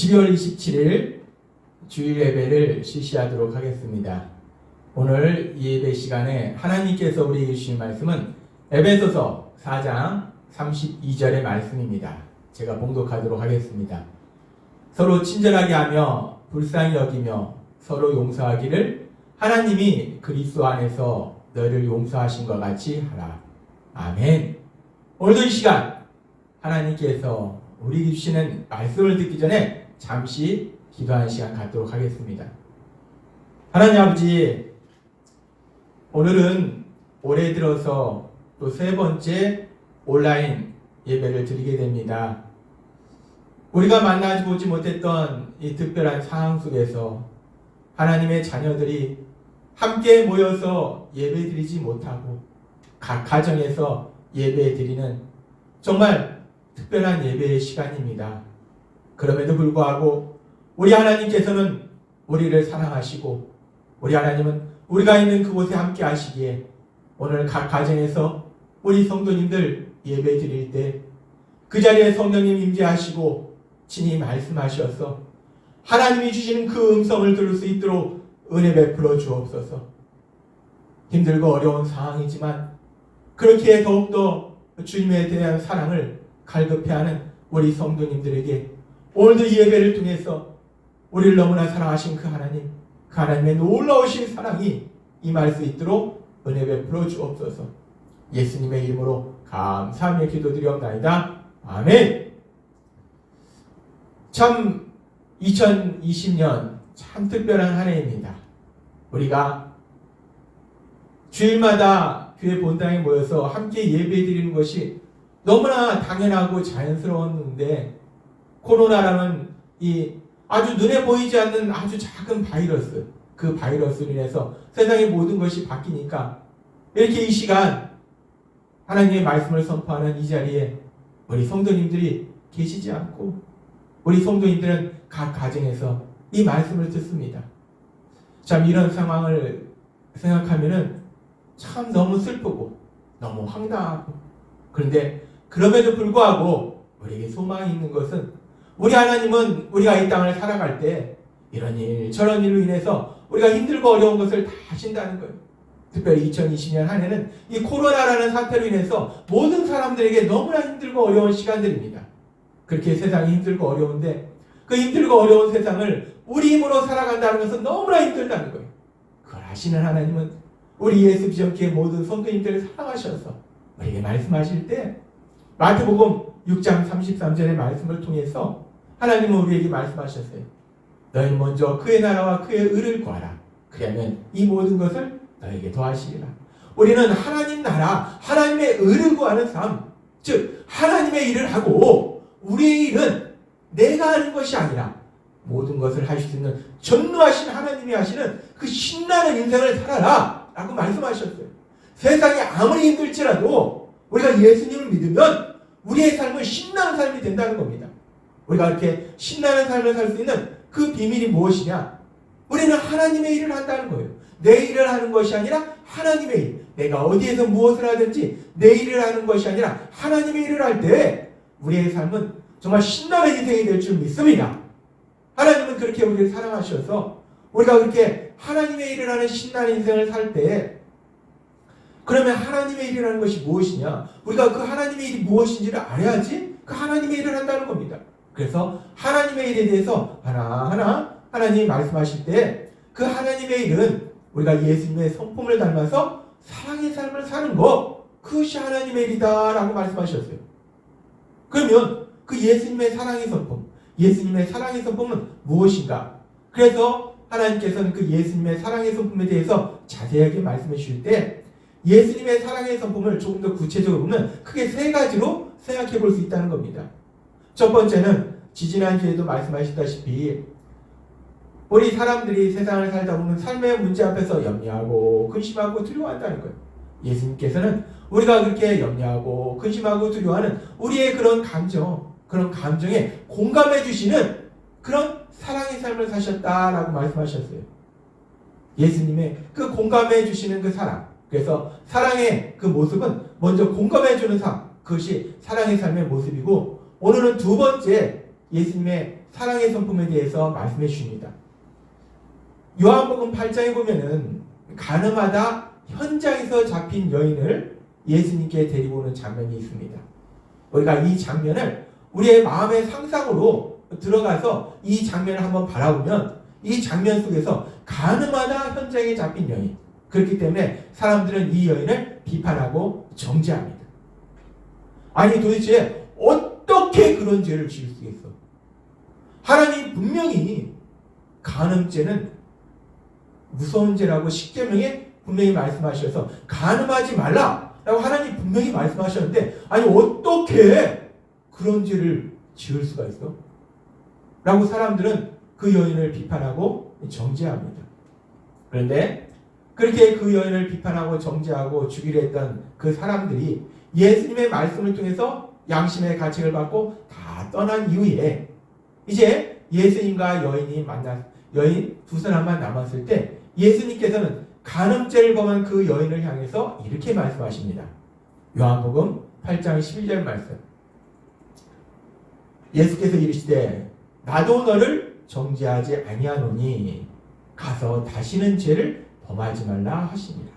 12월 27일 주일 예배를 실시하도록 하겠습니다. 오늘 이 예배 시간에 하나님께서 우리에게 주신 말씀은 에베소서 4장 32절의 말씀입니다. 제가 봉독하도록 하겠습니다. 서로 친절하게 하며 불쌍히 여기며 서로 용서하기를 하나님이 그리스도 안에서 너희를 용서하신 것 같이 하라. 아멘. 오늘도 이 시간 하나님께서 우리에게 주시는 말씀을 듣기 전에 잠시 기도하는 시간 갖도록 하겠습니다. 하나님 아버지, 오늘은 올해 들어서 또 세 번째 온라인 예배를 드리게 됩니다. 우리가 만나지 보지 못했던 이 특별한 상황 속에서 하나님의 자녀들이 함께 모여서 예배 드리지 못하고 각 가정에서 예배 드리는 정말 특별한 예배의 시간입니다. 그럼에도 불구하고 우리 하나님께서는 우리를 사랑하시고 우리 하나님은 우리가 있는 그곳에 함께 하시기에 오늘 각 가정에서 우리 성도님들 예배 드릴 때 그 자리에 성령님 임재하시고 친히 말씀하셔서 하나님이 주시는 그 음성을 들을 수 있도록 은혜 베풀어 주옵소서. 힘들고 어려운 상황이지만 그렇게 더욱더 주님에 대한 사랑을 갈급해하는 우리 성도님들에게 오늘도 이 예배를 통해서 우리를 너무나 사랑하신 그 하나님의 놀라우신 사랑이 임할 수 있도록 은혜 베풀어 주옵소서. 예수님의 이름으로 감사하며 기도드리옵나이다. 아멘. 참 2020년 참 특별한 한 해입니다. 우리가 주일마다 교회 본당에 모여서 함께 예배드리는 것이 너무나 당연하고 자연스러웠는데 코로나라는 이 아주 눈에 보이지 않는 아주 작은 바이러스, 그 바이러스로 인해서 세상의 모든 것이 바뀌니까 이렇게 이 시간 하나님의 말씀을 선포하는 이 자리에 우리 성도님들이 계시지 않고 우리 성도님들은 각 가정에서 이 말씀을 듣습니다. 참 이런 상황을 생각하면은 참 너무 슬프고 너무 황당하고, 그런데 그럼에도 불구하고 우리에게 소망이 있는 것은 우리 하나님은 우리가 이 땅을 살아갈 때 이런 일 저런 일로 인해서 우리가 힘들고 어려운 것을 다 하신다는 거예요. 특별히 2020년 한 해는 이 코로나라는 사태로 인해서 모든 사람들에게 너무나 힘들고 어려운 시간들입니다. 그렇게 세상이 힘들고 어려운데 그 힘들고 어려운 세상을 우리 힘으로 살아간다는 것은 너무나 힘들다는 거예요. 그걸 아시는 하나님은 우리 예수 비전교회 모든 성도님들을 사랑하셔서 우리에게 말씀하실 때 마태복음 6장 33절의 말씀을 통해서 하나님은 우리에게 말씀하셨어요. 너희는 먼저 그의 나라와 그의 의를 구하라. 그러면 이 모든 것을 너에게 더하시리라. 우리는 하나님 나라, 하나님의 의를 구하는 삶, 즉 하나님의 일을 하고 우리의 일은 내가 하는 것이 아니라 모든 것을 하실 수 있는 전능하신 하나님이 하시는 그 신나는 인생을 살아라 라고 말씀하셨어요. 세상이 아무리 힘들지라도 우리가 예수님을 믿으면 우리의 삶은 신나는 삶이 된다는 겁니다. 우리가 이렇게 신나는 삶을 살 수 있는 그 비밀이 무엇이냐? 우리는 하나님의 일을 한다는 거예요. 내 일을 하는 것이 아니라 하나님의 일. 내가 어디에서 무엇을 하든지 내 일을 하는 것이 아니라 하나님의 일을 할 때 우리의 삶은 정말 신나는 인생이 될 줄 믿습니다. 하나님은 그렇게 우리를 사랑하셔서 우리가 그렇게 하나님의 일을 하는 신나는 인생을 살 때, 그러면 하나님의 일이라는 것이 무엇이냐? 우리가 그 하나님의 일이 무엇인지를 알아야지 그 하나님의 일을 한다는 겁니다. 그래서 하나님의 일에 대해서 하나하나 하나님이 말씀하실 때 그 하나님의 일은 우리가 예수님의 성품을 닮아서 사랑의 삶을 사는 것, 그것이 하나님의 일이다 라고 말씀하셨어요. 그러면 그 예수님의 사랑의 성품, 예수님의 사랑의 성품은 무엇인가? 그래서 하나님께서는 그 예수님의 사랑의 성품에 대해서 자세하게 말씀해 주실 때 예수님의 사랑의 성품을 조금 더 구체적으로 보면 크게 세 가지로 생각해 볼 수 있다는 겁니다. 첫 번째는 지지난주에도 말씀하셨다시피 우리 사람들이 세상을 살다 보면 삶의 문제 앞에서 염려하고 근심하고 두려워한다는 거예요. 예수님께서는 우리가 그렇게 염려하고 근심하고 두려워하는 우리의 그런 감정에 공감해 주시는 그런 사랑의 삶을 사셨다라고 말씀하셨어요. 예수님의 그 공감해 주시는 그 사랑, 그래서 사랑의 그 모습은 먼저 공감해 주는 삶, 그것이 사랑의 삶의 모습이고, 오늘은 두 번째 예수님의 사랑의 성품에 대해서 말씀해 주십니다. 요한복음 8장에 보면은 가늠하다 현장에서 잡힌 여인을 예수님께 데리고 오는 장면이 있습니다. 우리가 이 장면을 우리의 마음의 상상으로 들어가서 이 장면을 한번 바라보면 이 장면 속에서 가늠하다 현장에 잡힌 여인, 그렇기 때문에 사람들은 이 여인을 비판하고 정죄합니다. 아니 도대체 어떻게 그런 죄를 지을 수 있어? 하나님 분명히 간음죄는 무서운 죄라고 십계명에 분명히 말씀하셔서 간음하지 말라라고 하나님 분명히 말씀하셨는데 아니 어떻게 그런 죄를 지을 수가 있어? 라고 사람들은 그 여인을 비판하고 정죄합니다. 그런데 그렇게 그 여인을 비판하고 정죄하고 죽이려 했던 그 사람들이 예수님의 말씀을 통해서 양심의 가책을 받고 다 떠난 이후에 이제 예수님과 여인 두 사람만 남았을 때 예수님께서는 간음죄를 범한 그 여인을 향해서 이렇게 말씀하십니다. 요한복음 8장 11절 말씀. 예수께서 이르시되 나도 너를 정죄하지 아니하노니 가서 다시는 죄를 범하지 말라 하시니라.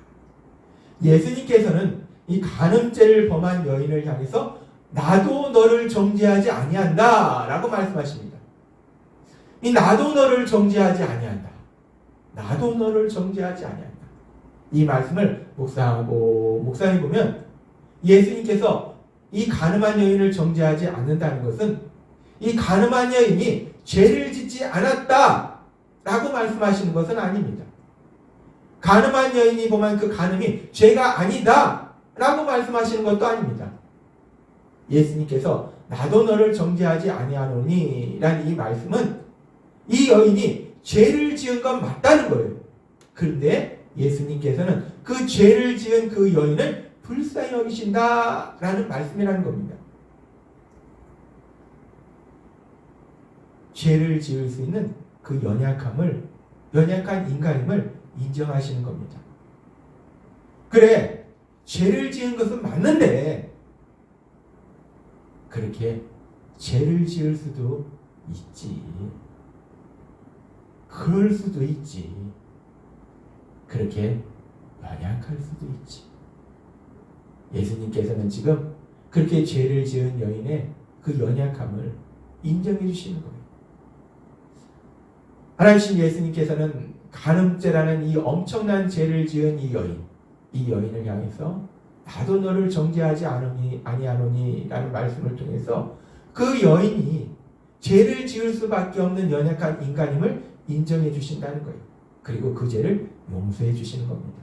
예수님께서는 이 간음죄를 범한 여인을 향해서 나도 너를 정죄하지 아니한다 라고 말씀하십니다. 이 나도 너를 정죄하지 아니한다. 나도 너를 정죄하지 아니한다. 이 말씀을 묵상해 보면 예수님께서 이 간음한 여인을 정죄하지 않는다는 것은 이 간음한 여인이 죄를 짓지 않았다 라고 말씀하시는 것은 아닙니다. 간음한 여인이 범한 그 간음이 죄가 아니다 라고 말씀하시는 것도 아닙니다. 예수님께서 나도 너를 정죄하지 아니하노니 라는 이 말씀은 이 여인이 죄를 지은 건 맞다는 거예요. 그런데 예수님께서는 그 죄를 지은 그 여인을 불쌍히 여기신다 라는 말씀이라는 겁니다. 죄를 지을 수 있는 그 연약한 인간임을 인정하시는 겁니다. 그래, 죄를 지은 것은 맞는데 그렇게 죄를 지을 수도 있지. 그럴 수도 있지. 그렇게 연약할 수도 있지. 예수님께서는 지금 그렇게 죄를 지은 여인의 그 연약함을 인정해 주시는 거예요. 하나님 예수님께서는 간음죄라는 이 엄청난 죄를 지은 이 여인을 향해서 나도 너를 정죄하지 아니하노니 라는 말씀을 통해서 그 여인이 죄를 지을 수밖에 없는 연약한 인간임을 인정해 주신다는 거예요. 그리고 그 죄를 용서해 주시는 겁니다.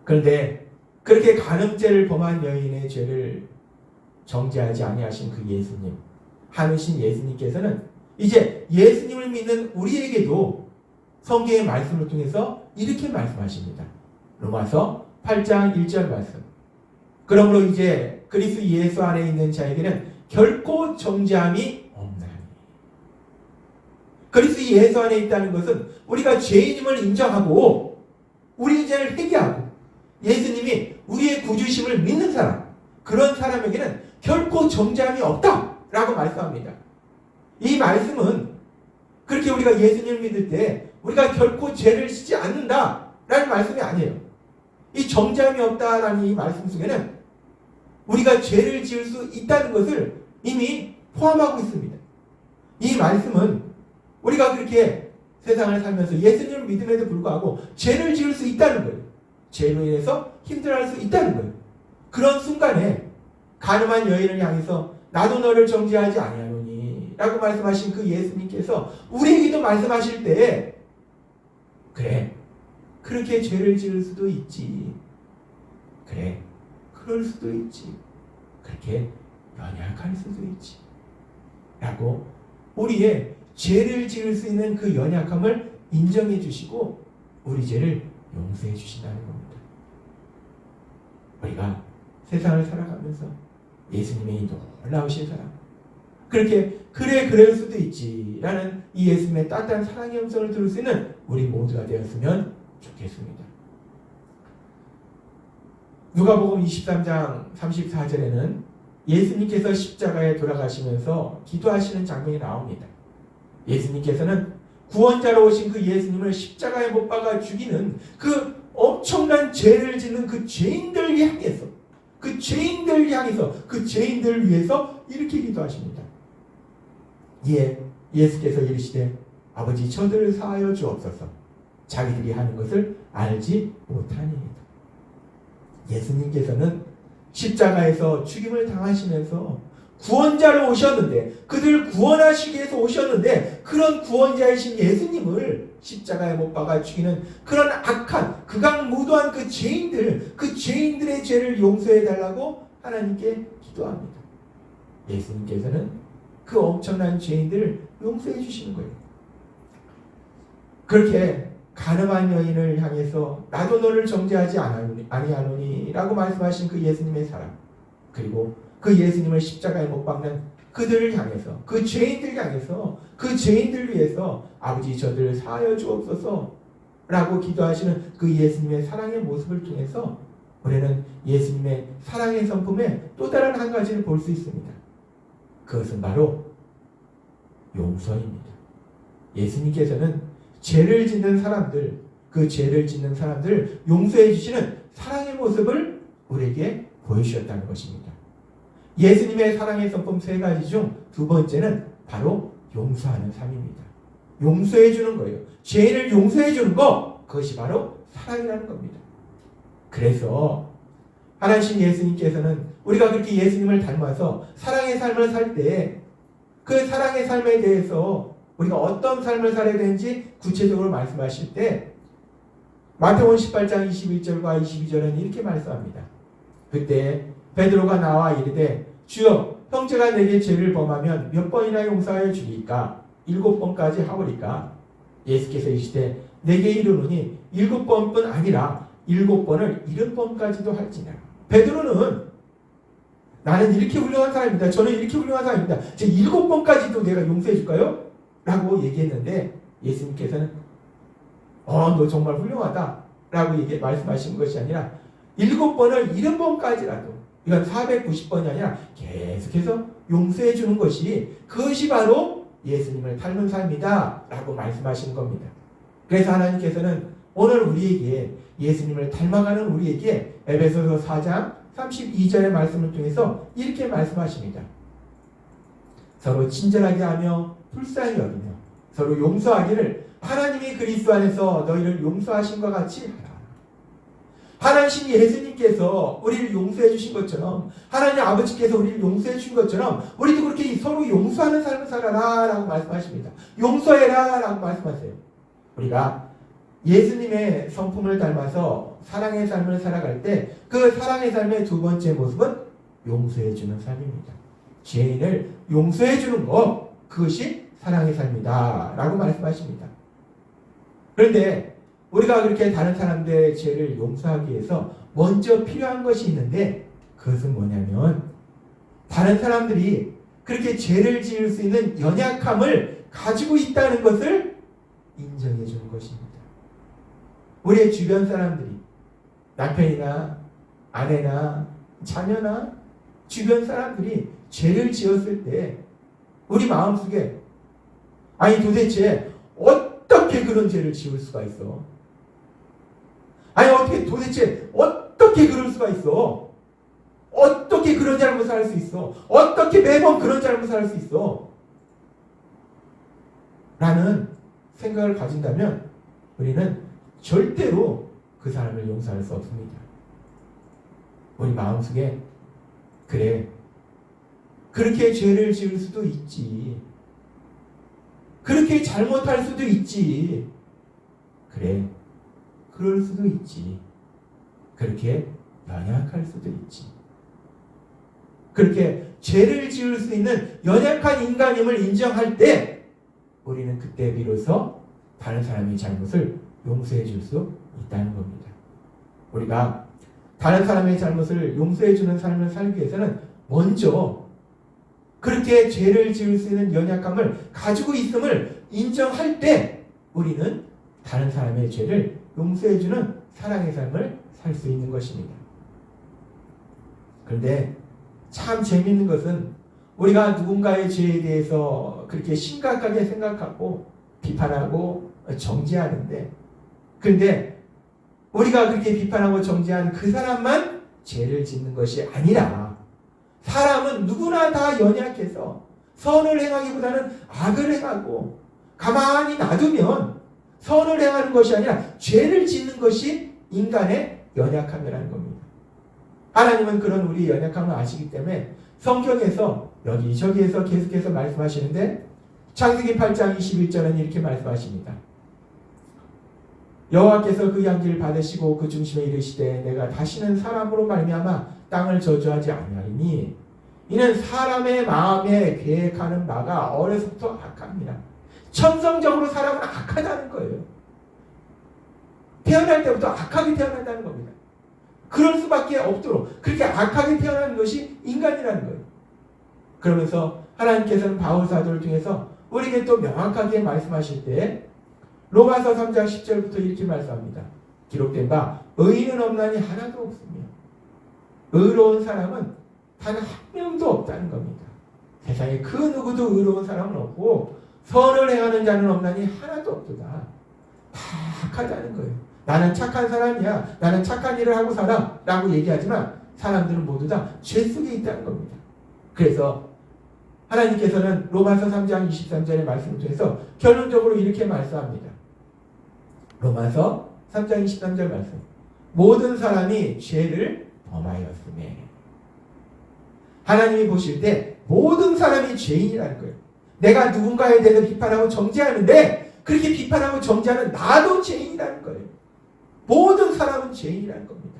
그런데 그렇게 간음죄를 범한 여인의 죄를 정죄하지 아니하신 그 예수님, 하느신 예수님께서는 이제 예수님을 믿는 우리에게도 성경의 말씀을 통해서 이렇게 말씀하십니다. 로마서 8장 1절 말씀. 그러므로 이제 그리스도 예수 안에 있는 자에게는 결코 정죄함이 없나니. 그리스도 예수 안에 있다는 것은 우리가 죄인임을 인정하고 우리의 죄를 회개하고 예수님이 우리의 구주심을 믿는 사람, 그런 사람에게는 결코 정죄함이 없다라고 말씀합니다. 이 말씀은 그렇게 우리가 예수님을 믿을 때 우리가 결코 죄를 지지 않는다라는 말씀이 아니에요. 이 정죄함이 없다라는 이 말씀 속에는 우리가 죄를 지을 수 있다는 것을 이미 포함하고 있습니다. 이 말씀은 우리가 그렇게 세상을 살면서 예수님을 믿음에도 불구하고 죄를 지을 수 있다는 거예요. 죄로 인해서 힘들어할 수 있다는 거예요. 그런 순간에 간음한 여인을 향해서 나도 너를 정죄하지 아니하노니 라고 말씀하신 그 예수님께서 우리에게도 말씀하실 때 그래, 그렇게 죄를 지을 수도 있지. 그래, 그럴 수도 있지. 그렇게 연약할 수도 있지. 라고 우리의 죄를 지을 수 있는 그 연약함을 인정해 주시고 우리 죄를 용서해 주신다는 겁니다. 우리가 세상을 살아가면서 예수님의 놀라우신 사랑, 그렇게 그래 그럴 수도 있지 라는 이 예수님의 따뜻한 사랑의 음성을 들을 수 있는 우리 모두가 되었으면 좋겠습니다. 누가복음 23장 34절에는 예수님께서 십자가에 돌아가시면서 기도하시는 장면이 나옵니다. 예수님께서는 구원자로 오신 그 예수님을 십자가에 못 박아 죽이는 그 엄청난 죄를 짓는 그 죄인들 향해서, 그 죄인들 위해서 이렇게 기도하십니다. 예수께서 이르시되 아버지 저들을 사하여 주옵소서. 자기들이 하는 것을 알지 못하니이다. 예수님께서는 십자가에서 죽임을 당하시면서 구원자로 오셨는데, 그들을 구원하시기 위해서 오셨는데, 그런 구원자이신 예수님을 십자가에 못 박아 죽이는 그런 악한 극악무도한 그 죄인들의 죄를 용서해 달라고 하나님께 기도합니다. 예수님께서는 그 엄청난 죄인들을 용서해 주시는 거예요. 그렇게 가늠한 여인을 향해서 나도 너를 정죄하지 아니하노니 라고 말씀하신 그 예수님의 사랑, 그리고 그 예수님을 십자가에 못 박는 그들을 향해서, 그 죄인들 향해서, 그 죄인들 위해서 아버지 저들을 사하여 주옵소서 라고 기도하시는 그 예수님의 사랑의 모습을 통해서 우리는 예수님의 사랑의 성품의 또 다른 한 가지를 볼 수 있습니다. 그것은 바로 용서입니다. 예수님께서는 죄를 짓는 사람들, 그 죄를 짓는 사람들을 용서해 주시는 사랑의 모습을 우리에게 보여주셨다는 것입니다. 예수님의 사랑의 성품 세 가지 중 두 번째는 바로 용서하는 삶입니다. 용서해 주는 거예요. 죄인을 용서해 주는 것, 그것이 바로 사랑이라는 겁니다. 그래서 하나님 예수님께서는 우리가 그렇게 예수님을 닮아서 사랑의 삶을 살 때 그 사랑의 삶에 대해서 우리가 어떤 삶을 살아야 되는지 구체적으로 말씀하실 때 마태복음 18장 21절과 22절은 이렇게 말씀합니다. 그때 베드로가 나와 이르되 주여 형제가 내게 죄를 범하면 몇 번이나 용서하여 주리까? 7번까지 하오리까? 예수께서 이르시되 내게 이르노니 7번뿐 아니라 7번을 70번까지도 할지니라. 베드로는 나는 이렇게 훌륭한 사람입니다. 저는 이렇게 훌륭한 사람입니다. 제 7번까지도 내가 용서해 줄까요? 라고 얘기했는데 예수님께서는 너 정말 훌륭하다 라고 말씀하신 것이 아니라 7번을 70번까지라도, 이건 490번이 아니라 계속해서 용서해 주는 것이, 그것이 바로 예수님을 닮은 삶이다 라고 말씀하시는 겁니다. 그래서 하나님께서는 오늘 우리에게, 예수님을 닮아가는 우리에게 에베소서 4장 32절의 말씀을 통해서 이렇게 말씀하십니다. 서로 친절하게 하며 불쌍히 여기며 서로 용서하기를 하나님이 그리스도 안에서 너희를 용서하신 것 같이 하라. 하나님 예수님께서 우리를 용서해 주신 것처럼, 하나님 아버지께서 우리를 용서해 주신 것처럼 우리도 그렇게 서로 용서하는 삶을 살아라 라고 말씀하십니다. 용서해라 라고 말씀하세요. 우리가 예수님의 성품을 닮아서 사랑의 삶을 살아갈 때 그 사랑의 삶의 두 번째 모습은 용서해 주는 삶입니다. 죄인을 용서해 주는 것, 그것이 사랑의 삶이다 라고 말씀하십니다. 그런데 우리가 그렇게 다른 사람들의 죄를 용서하기 위해서 먼저 필요한 것이 있는데, 그것은 뭐냐면 다른 사람들이 그렇게 죄를 지을 수 있는 연약함을 가지고 있다는 것을 인정해 주는 것입니다. 우리의 주변 사람들이, 남편이나 아내나 자녀나 주변 사람들이 죄를 지었을 때 우리 마음속에 아니 도대체 어떻게 그런 죄를 지을 수가 있어? 아니 도대체 어떻게 그럴 수가 있어? 어떻게 그런 잘못을 할 수 있어? 어떻게 매번 그런 잘못을 할 수 있어? 라는 생각을 가진다면 우리는 절대로 그 사람을 용서할 수 없습니다. 우리 마음속에 그래, 그렇게 죄를 지을 수도 있지, 그렇게 잘못할 수도 있지, 그래, 그럴 수도 있지, 그렇게 연약할 수도 있지, 그렇게 죄를 지을 수 있는 연약한 인간임을 인정할 때 우리는 그때 비로소 다른 사람의 잘못을 용서해 줄 수 있다는 겁니다. 우리가 다른 사람의 잘못을 용서해 주는 삶을 살기 위해서는 먼저 그렇게 죄를 지을 수 있는 연약함을 가지고 있음을 인정할 때 우리는 다른 사람의 죄를 용서해 주는 사랑의 삶을 살 수 있는 것입니다. 그런데 참 재밌는 것은 우리가 누군가의 죄에 대해서 그렇게 심각하게 생각하고 비판하고 정죄하는데, 그런데 우리가 그렇게 비판하고 정죄한 그 사람만 죄를 짓는 것이 아니라 사람은 누구나 다 연약해서 선을 행하기보다는 악을 행하고, 가만히 놔두면 선을 행하는 것이 아니라 죄를 짓는 것이 인간의 연약함이라는 겁니다. 하나님은 그런 우리 연약함을 아시기 때문에 성경에서 여기저기에서 계속해서 말씀하시는데, 창세기 8장 21절은 이렇게 말씀하십니다. 여호와께서 그 양지를 받으시고 그 중심에 이르시되 내가 다시는 사람으로 말미암아 땅을 저주하지 아니하리니 이는 사람의 마음에 계획하는 바가 어려서부터 악합니다. 천성적으로 사람은 악하다는 거예요. 태어날 때부터 악하게 태어난다는 겁니다. 그럴 수밖에 없도록 그렇게 악하게 태어나는 것이 인간이라는 거예요. 그러면서 하나님께서는 바울 사도를 통해서 우리에게 또 명확하게 말씀하실 때 로마서 3장 10절부터 이렇게 말씀합니다. 기록된 바 의인은 없나니 하나도 없으며 의로운 사람은 단 한 명도 없다는 겁니다. 세상에 그 누구도 의로운 사람은 없고 선을 행하는 자는 없나니 하나도 없도다. 다 악하다는 거예요. 나는 착한 사람이야, 나는 착한 일을 하고 살아 라고 얘기하지만 사람들은 모두 다 죄 속에 있다는 겁니다. 그래서 하나님께서는 로마서 3장 23절의 말씀을 통해서 결론적으로 이렇게 말씀합니다. 로마서 3장 23절 말씀. 모든 사람이 죄를 범하였으며. 하나님이 보실 때 모든 사람이 죄인이라는 거예요. 내가 누군가에 대해서 비판하고 정죄하는데 그렇게 비판하고 정죄하는 나도 죄인이라는 거예요. 모든 사람은 죄인이라는 겁니다.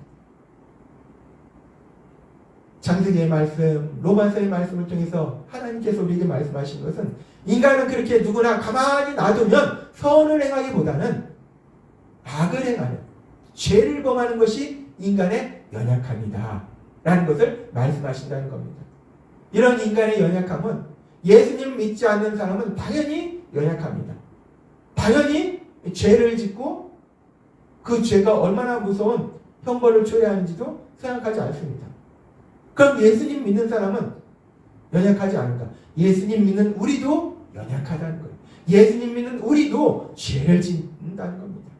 창세기의 말씀, 로마서의 말씀을 통해서 하나님께서 우리에게 말씀하신 것은 인간은 그렇게 누구나 가만히 놔두면 선을 행하기보다는 악을 행하는, 죄를 범하는 것이 인간의 연약함이다 라는 것을 말씀하신다는 겁니다. 이런 인간의 연약함은 예수님 믿지 않는 사람은 당연히 연약합니다. 당연히 죄를 짓고 그 죄가 얼마나 무서운 형벌을 초래하는지도 생각하지 않습니다. 그럼 예수님 믿는 사람은 연약하지 않은가? 예수님 믿는 우리도 연약하다는 거예요. 예수님 믿는 우리도 죄를 짓는다는 겁니다.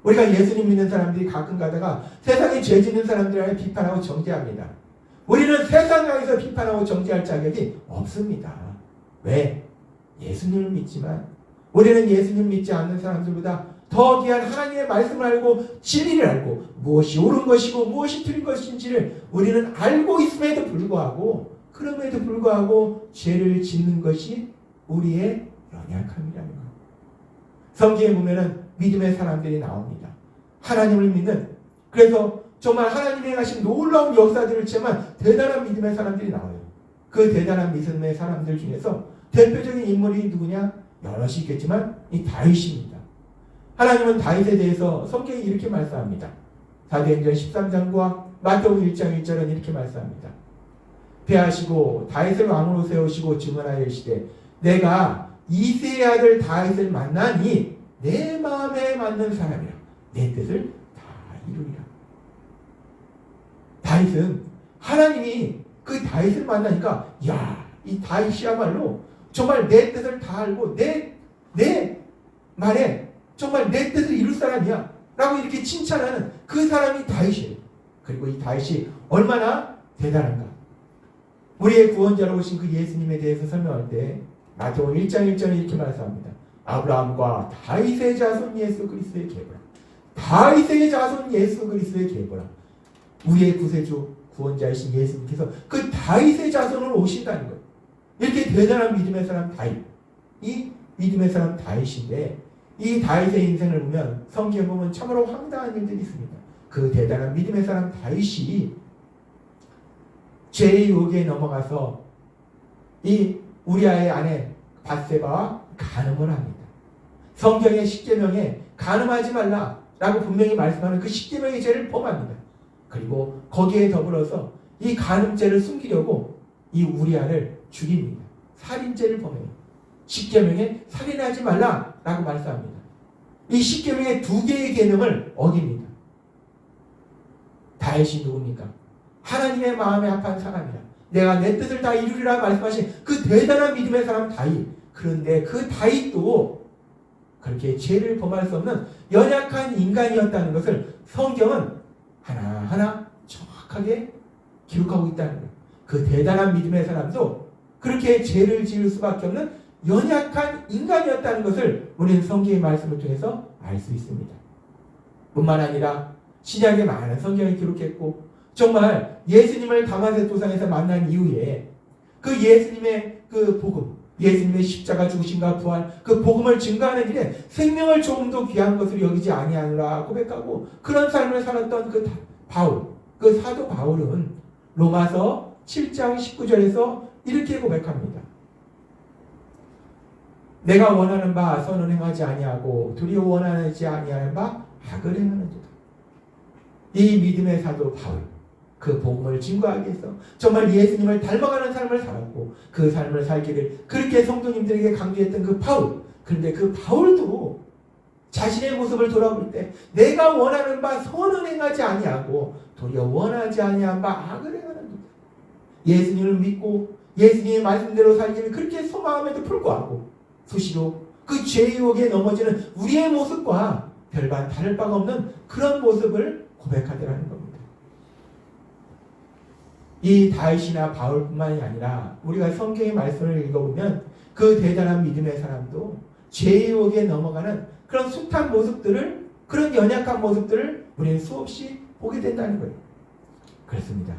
우리가 예수님 믿는 사람들이 가끔 가다가 세상에 죄 짓는 사람들을 비판하고 정죄합니다. 우리는 세상에서 비판하고 정죄할 자격이 없습니다. 왜? 예수님을 믿지만 우리는 예수님 믿지 않는 사람들보다 더 귀한 하나님의 말씀을 알고 진리를 알고 무엇이 옳은 것이고 무엇이 틀린 것인지를 우리는 알고 있음에도 불구하고 그럼에도 불구하고 죄를 짓는 것이 우리의 연약함이라는 것. 성경에 보면은 믿음의 사람들이 나옵니다. 하나님을 믿는, 그래서 정말 하나님이 행하신 놀라운 역사들을 체험한 대단한 믿음의 사람들이 나와요. 그 대단한 믿음의 사람들 중에서 대표적인 인물이 누구냐? 여럿이 있겠지만 이 다윗입니다. 하나님은 다윗에 대해서 성경이 이렇게 말씀합니다. 사도행전 13장과 마태복음 1장 1절은 이렇게 말씀합니다. 패하시고 다윗을 왕으로 세우시고 증언하여 이르시되 내가 이새의 아들 다윗을 만나니 내 마음에 맞는 사람이라 내 뜻을 다 이루리라. 다윗은 하나님이 그 다윗을 만나니까 이 다윗이야말로 정말 내 뜻을 다 알고 내 말에 정말 내 뜻을 이룰 사람이야 라고 이렇게 칭찬하는 그 사람이 다윗이에요. 그리고 이 다윗이 얼마나 대단한가. 우리의 구원자로 오신 그 예수님에 대해서 설명할 때 마태복음 1장 1절에 이렇게 말씀합니다. 아브라함과 다윗의 자손 예수 그리스도의 계보라. 다윗의 자손 예수 그리스도의 계보라. 우리의 구세주 구원자이신 예수님께서 그 다윗의 자손으로 오신다는 거예요. 이렇게 대단한 믿음의 사람 다윗. 이 믿음의 사람 다윗인데 이 다윗의 인생을 보면 성경에 보면 참으로 황당한 일들이 있습니다. 그 대단한 믿음의 사람 다윗이 죄의 유혹에 넘어가서 이 우리아의 아내 밧세바와 간음을 합니다. 성경의 십계명에 간음하지 말라라고 분명히 말씀하는 그 십계명의 죄를 범합니다. 그리고 거기에 더불어서 이 간음죄를 숨기려고 이 우리아를 죽입니다. 살인죄를 범해요. 십계명에 살인하지 말라라고 말씀합니다. 이 십계명의 두 개의 계명을 어깁니다. 다윗이 누굽니까? 하나님의 마음에 합한 사람이라 내가 내 뜻을 다 이루리라 말씀하신 그 대단한 믿음의 사람 다윗. 그런데 그 다윗도 그렇게 죄를 범할 수 없는 연약한 인간이었다는 것을 성경은 하나하나 정확하게 기록하고 있다는 거예요. 그 대단한 믿음의 사람도 그렇게 죄를 지을 수밖에 없는 연약한 인간이었다는 것을 우리는 성경의 말씀을 통해서 알 수 있습니다. 뿐만 아니라 신약에 많은 성경이 기록했고 정말 예수님을 다마섹 도상에서 만난 이후에 그 예수님의 그 복음, 예수님의 십자가 죽으심과 부활, 그 복음을 증거하는 일에 생명을 조금도 귀한 것으로 여기지 아니하노라 고백하고 그런 삶을 살았던 그 바울, 그 사도 바울은 로마서 7장 19절에서 이렇게 고백합니다. 내가 원하는 바 선은 행하지 아니하고 도리어 원하지 아니하는 바 악을 행하는도다. 이 믿음의 사도 바울, 그 복음을 증거하기 위해서 정말 예수님을 닮아가는 삶을 살았고 그 삶을 살기를 그렇게 성도님들에게 강조했던 그 바울. 그런데 그 바울도 자신의 모습을 돌아볼 때 내가 원하는 바 선은 행하지 아니하고 도리어 원하지 아니한 바 악을 행하는도다. 예수님을 믿고 예수님의 말씀대로 살기를 그렇게 소망함에도 불구하고 수시로 그 죄의 유혹에 넘어지는 우리의 모습과 별반 다를 바가 없는 그런 모습을 고백하더라는 겁니다. 이 다윗이나 바울뿐만이 아니라 우리가 성경의 말씀을 읽어보면 그 대단한 믿음의 사람도 죄의 유혹에 넘어가는 그런 숱한 모습들을, 그런 연약한 모습들을 우리는 수없이 보게 된다는 거예요. 그렇습니다.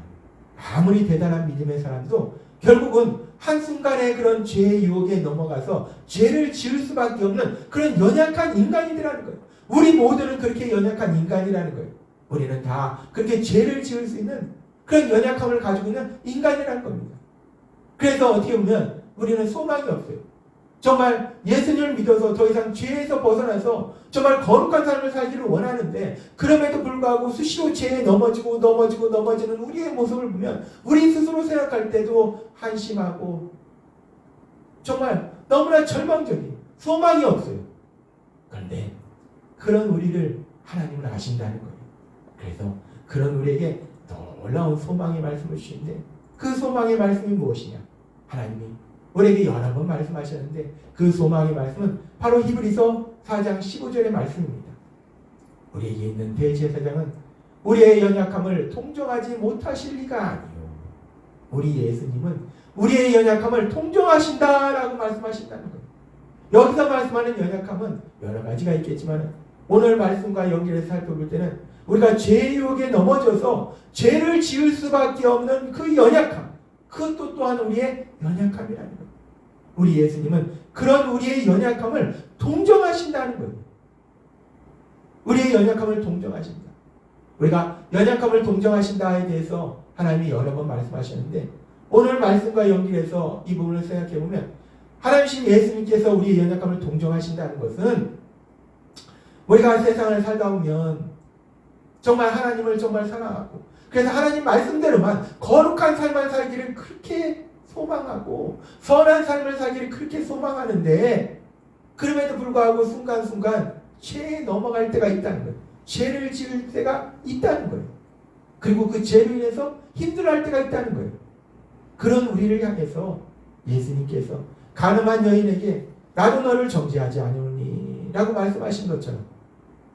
아무리 대단한 믿음의 사람도 결국은 한순간에 그런 죄의 유혹에 넘어가서 죄를 지을 수밖에 없는 그런 연약한 인간이라는 거예요. 우리 모두는 그렇게 연약한 인간이라는 거예요. 우리는 다 그렇게 죄를 지을 수 있는 그런 연약함을 가지고 있는 인간이라는 겁니다. 그래서 어떻게 보면 우리는 소망이 없어요. 정말 예수님을 믿어서 더 이상 죄에서 벗어나서 정말 거룩한 삶을 살기를 원하는데 그럼에도 불구하고 수시로 죄에 넘어지는 우리의 모습을 보면 우리 스스로 생각할 때도 한심하고 정말 너무나 절망적인 소망이 없어요. 그런데 그런 우리를 하나님은 아신다는 거예요. 그래서 그런 우리에게 놀라운 소망의 말씀을 주시는데 그 소망의 말씀이 무엇이냐? 하나님이 우리에게 여러 번 말씀하셨는데 그 소망의 말씀은 바로 히브리서 4장 15절의 말씀입니다. 우리에게 있는 대제사장은 우리의 연약함을 통정하지 못하실 리가 아니요. 우리 예수님은 우리의 연약함을 통정하신다라고 말씀하신다는 거예요. 여기서 말씀하는 연약함은 여러 가지가 있겠지만 오늘 말씀과 연결해서 살펴볼 때는 우리가 죄의 유혹에 넘어져서 죄를 지을 수밖에 없는 그 연약함, 그것도 또한 우리의 연약함이라는 거예요. 우리 예수님은 그런 우리의 연약함을 동정하신다는 거예요. 우리의 연약함을 동정하신다. 우리가 연약함을 동정하신다에 대해서 하나님이 여러 번 말씀하셨는데 오늘 말씀과 연결해서 이 부분을 생각해보면 하나님이신 예수님께서 우리의 연약함을 동정하신다는 것은 우리가 세상을 살다 보면 정말 하나님을 정말 사랑하고 그래서 하나님 말씀대로만 거룩한 삶을 살기를 그렇게 소망하고 선한 삶을 살기를 그렇게 소망하는데 그럼에도 불구하고 순간순간 죄에 넘어갈 때가 있다는 거예요. 죄를 지을 때가 있다는 거예요. 그리고 그 죄로 인해서 힘들어할 때가 있다는 거예요. 그런 우리를 향해서 예수님께서 가늠한 여인에게 나도 너를 정죄하지 아니오니 라고 말씀하신 것처럼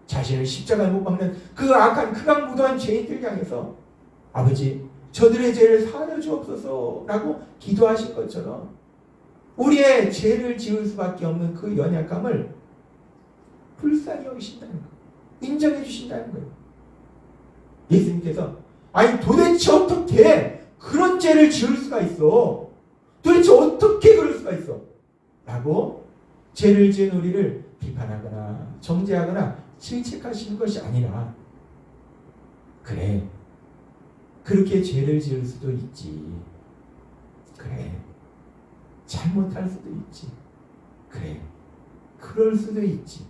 자신을 십자가에 못 박는 그 악한 극악무도한 죄인들 향해서 아버지 저들의 죄를 사하여 주옵소서 라고 기도하신 것처럼 우리의 죄를 지을 수밖에 없는 그 연약함을 불쌍히 여기신다는 거예요. 인정해 주신다는 거예요. 예수님께서 아니 도대체 어떻게 그런 죄를 지을 수가 있어? 도대체 어떻게 그럴 수가 있어? 라고 죄를 지은 우리를 비판하거나 정죄하거나 질책하시는 것이 아니라 그래 그렇게 죄를 지을 수도 있지. 그래 잘못할 수도 있지. 그래 그럴 수도 있지.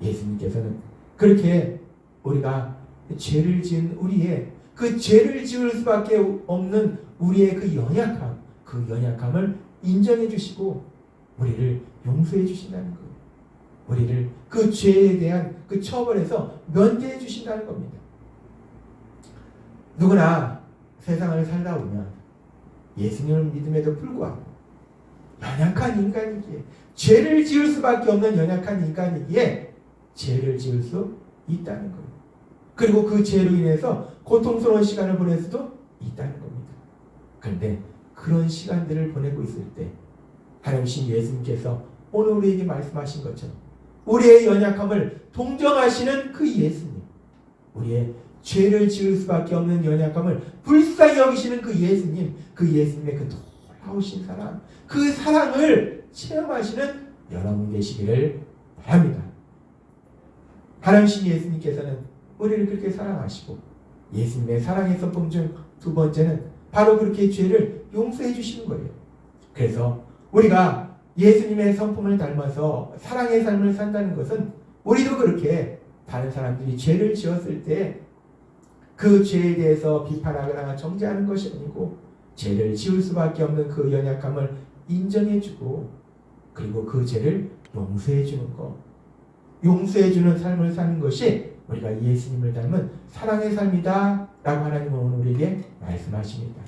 예수님께서는 그렇게 우리가 죄를 지은 우리의 그 죄를 지을 수밖에 없는 우리의 그 연약함, 그 연약함을 인정해 주시고 우리를 용서해 주신다는 거예요. 우리를 그 죄에 대한 그 처벌에서 면제해 주신다는 겁니다. 누구나 세상을 살다 보면 예수님을 믿음에도 불구하고 연약한 인간이기에, 죄를 지을 수밖에 없는 연약한 인간이기에 죄를 지을 수 있다는 거예요. 그리고 그 죄로 인해서 고통스러운 시간을 보낼 수도 있다는 겁니다. 그런데 그런 시간들을 보내고 있을 때 하나님 예수님께서 오늘 우리에게 말씀하신 것처럼 우리의 연약함을 동정하시는 그 예수님, 우리의 죄를 지을 수밖에 없는 연약함을 불쌍히 여기시는 그 예수님, 그 예수님의 그 놀라우신 사랑, 그 사랑을 체험하시는 여러분 되시기를 바랍니다. 하나님 예수님께서는 우리를 그렇게 사랑하시고 예수님의 사랑의 성품 중 두 번째는 바로 그렇게 죄를 용서해 주시는 거예요. 그래서 우리가 예수님의 성품을 닮아서 사랑의 삶을 산다는 것은 우리도 그렇게 다른 사람들이 죄를 지었을 때 그 죄에 대해서 비판하거나 정죄하는 것이 아니고 죄를 지을 수밖에 없는 그 연약함을 인정해주고 그리고 그 죄를 용서해주는 것, 용서해주는 삶을 사는 것이 우리가 예수님을 닮은 사랑의 삶이다 라고 하나님은 오늘 우리에게 말씀하십니다.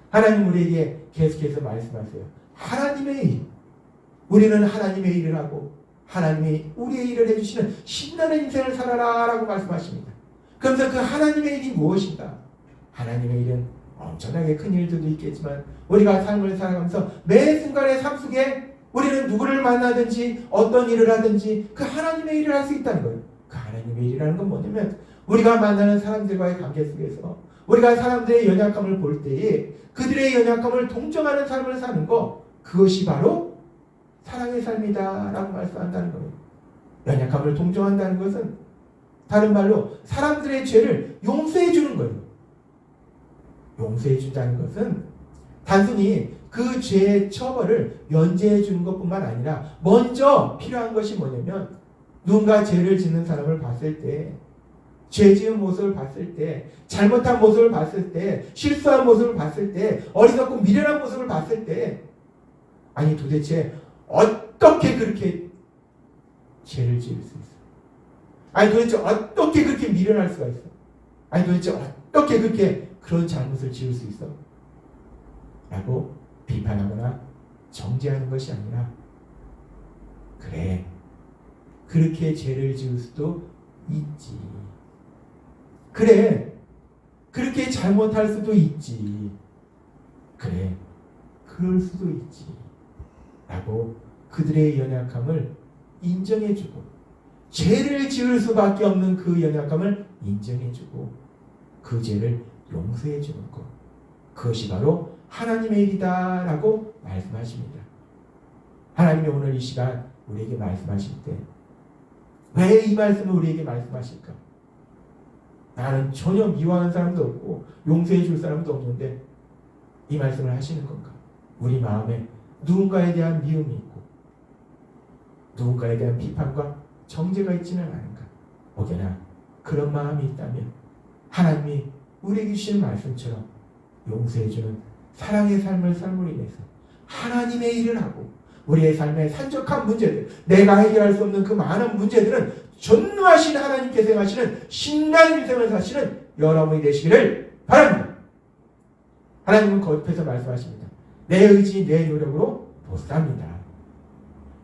하나님 우리에게 계속해서 말씀하세요. 하나님의 일, 우리는 하나님의 일을 하고 하나님이 우리의 일을 해주시는 신나는 인생을 살아라 라고 말씀하십니다. 그러면서 그 하나님의 일이 무엇인가? 하나님의 일은 엄청나게 큰 일들도 있겠지만 우리가 삶을 살아가면서 매 순간의 삶 속에 우리는 누구를 만나든지 어떤 일을 하든지 그 하나님의 일을 할 수 있다는 거예요. 그 하나님의 일이라는 건 뭐냐면 우리가 만나는 사람들과의 관계 속에서 우리가 사람들의 연약함을 볼 때에 그들의 연약함을 동정하는 삶을 사는 것, 그것이 바로 사랑의 삶이다 라고 말씀한다는 거예요. 연약함을 동정한다는 것은 다른 말로 사람들의 죄를 용서해 주는 거예요. 용서해 준다는 것은 단순히 그 죄의 처벌을 면제해 주는 것뿐만 아니라 먼저 필요한 것이 뭐냐면 누군가 죄를 짓는 사람을 봤을 때, 죄 지은 모습을 봤을 때, 잘못한 모습을 봤을 때, 실수한 모습을 봤을 때, 어리석고 미련한 모습을 봤을 때, 아니 도대체 어떻게 그렇게 죄를 지을 수 있어? 아니 도대체 어떻게 그렇게 미련할 수가 있어? 아니 도대체 어떻게 그렇게 그런 잘못을 지을 수 있어? 라고 비판하거나 정죄하는 것이 아니라, 그래, 그렇게 죄를 지을 수도 있지. 그래, 그렇게 잘못할 수도 있지. 그래, 그럴 수도 있지. 라고 그들의 연약함을 인정해주고 죄를 지을 수밖에 없는 그 연약함을 인정해주고 그 죄를 용서해주는 것, 그것이 바로 하나님의 일이다 라고 말씀하십니다. 하나님이 오늘 이 시간 우리에게 말씀하실 때 왜 이 말씀을 우리에게 말씀하실까? 나는 전혀 미워하는 사람도 없고 용서해 줄 사람도 없는데 이 말씀을 하시는 건가? 우리 마음에 누군가에 대한 미움이 있고 누군가에 대한 비판과 정죄가 있지는 않은가? 혹여나 그런 마음이 있다면 하나님이 우리에게 주신 말씀처럼 용서해주는 사랑의 삶을 삶으로 인해서 하나님의 일을 하고 우리의 삶의 산적한 문제들, 내가 해결할 수 없는 그 많은 문제들은 전능하신 하나님께서 행하시는 신나는 인생을 사시는 여러분이 되시기를 바랍니다. 하나님은 거듭해서 말씀하십니다. 내 의지, 내 노력으로 못 삽니다.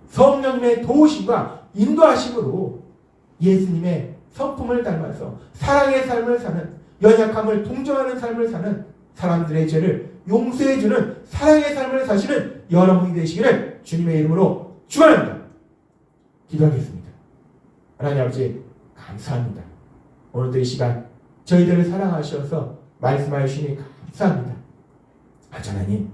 성령님의 도우심과 인도하심으로 예수님의 성품을 닮아서 사랑의 삶을 사는, 연약함을 동정하는 삶을 사는, 사람들의 죄를 용서해주는 사랑의 삶을 사시는 여러분이 되시기를 주님의 이름으로 축원합니다. 기도하겠습니다. 하나님 아버지 감사합니다. 오늘도 이 시간 저희들을 사랑하셔서 말씀하여 주시니 감사합니다. 하나님,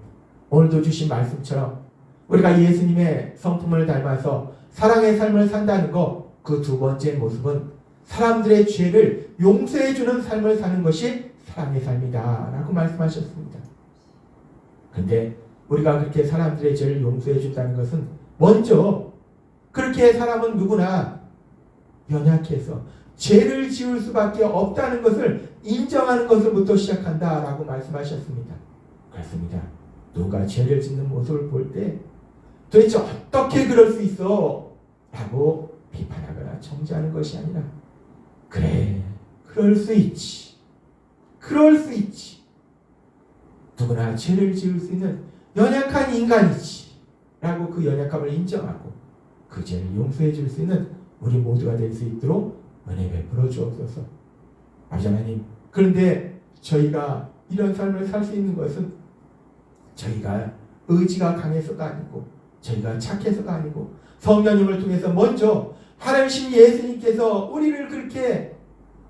오늘도 주신 말씀처럼 우리가 예수님의 성품을 닮아서 사랑의 삶을 산다는 것, 그 두 번째 모습은 사람들의 죄를 용서해주는 삶을 사는 것이 사랑의 삶이다 라고 말씀하셨습니다. 그런데 우리가 그렇게 사람들의 죄를 용서해준다는 것은 먼저 그렇게 사람은 누구나 연약해서 죄를 지을 수밖에 없다는 것을 인정하는 것을부터 시작한다 라고 말씀하셨습니다. 그렇습니다. 누가 죄를 짓는 모습을 볼 때 도대체 어떻게 그럴 수 있어? 라고 비판하거나 정죄하는 것이 아니라, 그래, 그럴 수 있지. 그럴 수 있지. 누구나 죄를 지을 수 있는 연약한 인간이지 라고 그 연약함을 인정하고 그 죄를 용서해 줄 수 있는 우리 모두가 될 수 있도록 은혜 베풀어 주옵소서. 아버지 하나님, 그런데 저희가 이런 삶을 살 수 있는 것은 저희가 의지가 강해서가 아니고 저희가 착해서가 아니고 성령님을 통해서 먼저 하나님 예수님께서 우리를 그렇게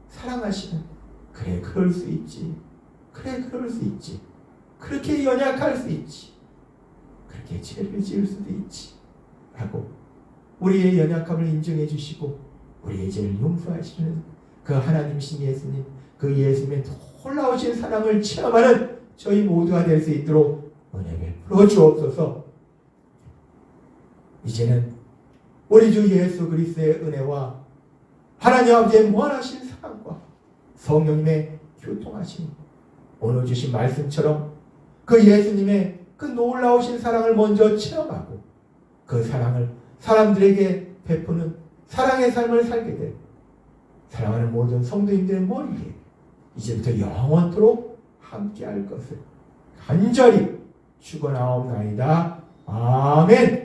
사랑하시는, 그래 그럴 수 있지, 그래 그럴 수 있지, 그렇게 연약할 수 있지, 그렇게 죄를 지을 수도 있지 하고 우리의 연약함을 인정해 주시고 우리의 죄를 용서하시는 그 하나님이신 예수님, 그 예수님의 놀라우신 사랑을 체험하는 저희 모두가 될 수 있도록 은혜 베풀어 주옵소서. 이제는 우리 주 예수 그리스도의 은혜와 하나님 아버지의 무한하신 사랑과 성령님의 교통하심, 오늘 주신 말씀처럼 그 예수님의 그 놀라우신 사랑을 먼저 체험하고 그 사랑을 사람들에게 베푸는 사랑의 삶을 살게 될 사랑하는 모든 성도님들의 머리에 이제부터 영원토록 함께할 것을 간절히 축원하옵나이다. 아멘.